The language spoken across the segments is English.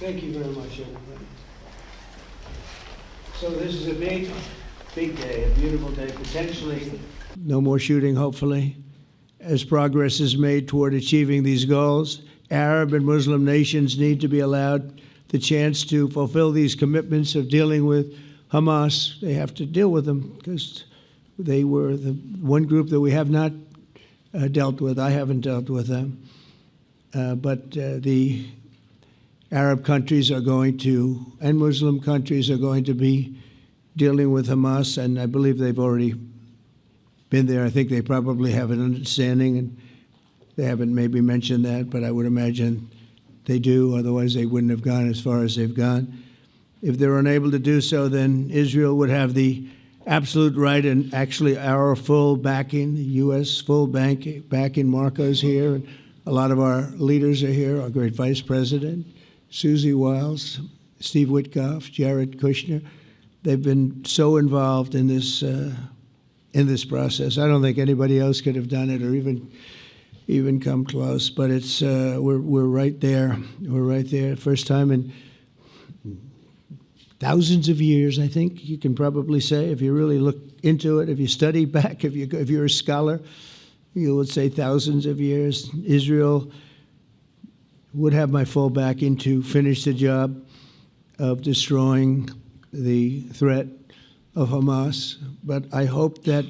Thank you very much, everybody. So this is a big day, a beautiful day, potentially. No more shooting, hopefully, as progress is made toward achieving these goals. Arab and Muslim nations need to be allowed the chance to fulfill these commitments of dealing with Hamas. They have to deal with them because they were the one group that we have not dealt with. I haven't dealt with them. But the Arab countries are going to, and Muslim countries are going to be dealing with Hamas, and I believe they've already been there. I think they probably have an understanding, and they haven't maybe mentioned that, but I would imagine they do, otherwise they wouldn't have gone as far as they've gone. If they're unable to do so, then Israel would have the absolute right, and actually our full backing, the U.S. full backing. Marco's here, and a lot of our leaders are here, our great Vice President, Susie Wiles, Steve Witkoff, Jared Kushner. They've been so involved in this process. I don't think anybody else could have done it or even come close. But it's we're right there. We're right there. First time in thousands of years, I think you can probably say, if you really look into it, if you study back, if you're a scholar, you would say thousands of years. Israel would have my full backing to finish the job of destroying the threat of Hamas. But I hope that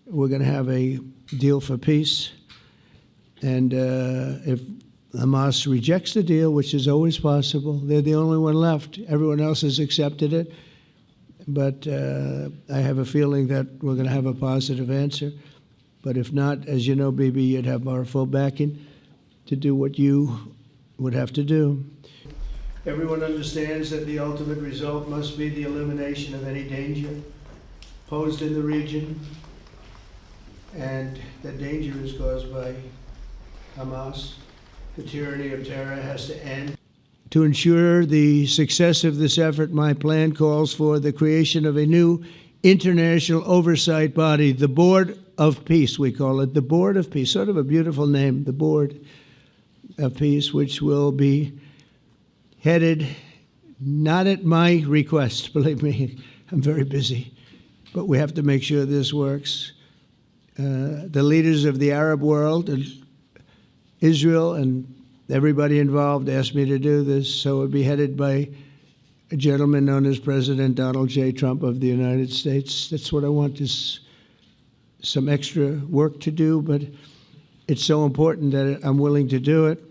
we're going to have a deal for peace. And if Hamas rejects the deal, which is always possible, they're the only one left. Everyone else has accepted it. But I have a feeling that we're going to have a positive answer. But if not, as you know, Bibi, you'd have our full backing to do what you would have to do. Everyone understands that the ultimate result must be the elimination of any danger posed in the region, and that danger is caused by Hamas. The tyranny of terror has to end. To ensure the success of this effort, my plan calls for the creation of a new international oversight body, the Board of Peace, we call it, the Board of Peace, sort of a beautiful name, the Board of Peace, which will be headed, not at my request, believe me, I'm very busy, but we have to make sure this works. The leaders of the Arab world and Israel and everybody involved asked me to do this, so it would be headed by a gentleman known as President Donald J. Trump of the United States. That's what I want, is some extra work to do, but it's so important that I'm willing to do it.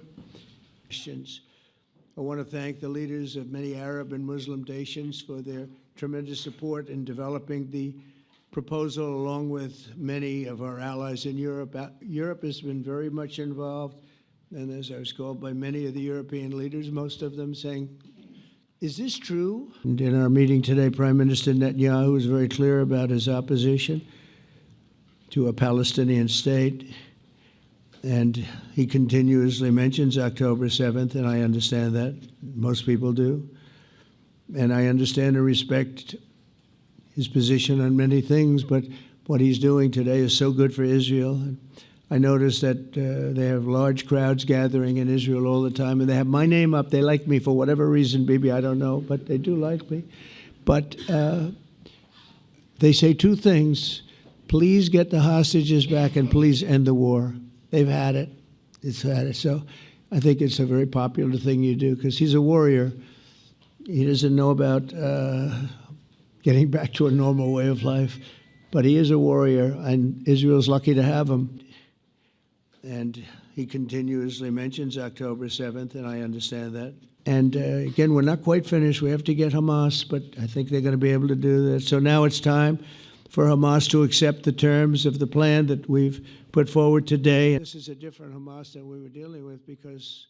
I want to thank the leaders of many Arab and Muslim nations for their tremendous support in developing the proposal, along with many of our allies in Europe. Europe has been very much involved, and as I was called by many of the European leaders, most of them saying, is this true? And in our meeting today, Prime Minister Netanyahu was very clear about his opposition to a Palestinian state. And he continuously mentions October 7th, and I understand that. Most people do. And I understand and respect his position on many things, but what he's doing today is so good for Israel. I notice that they have large crowds gathering in Israel all the time, and they have my name up. They like me for whatever reason, Bibi, I don't know, but they do like me. But they say two things. Please get the hostages back, and please end the war. They've had it. It's had it. So I think it's a very popular thing you do, because he's a warrior. He doesn't know about getting back to a normal way of life, but he is a warrior, and Israel's lucky to have him. And he continuously mentions October 7th, and I understand that. And again, we're not quite finished. We have to get Hamas, but I think they're going to be able to do that. So now it's time for Hamas to accept the terms of the plan that we've put forward today. This is a different Hamas than we were dealing with, because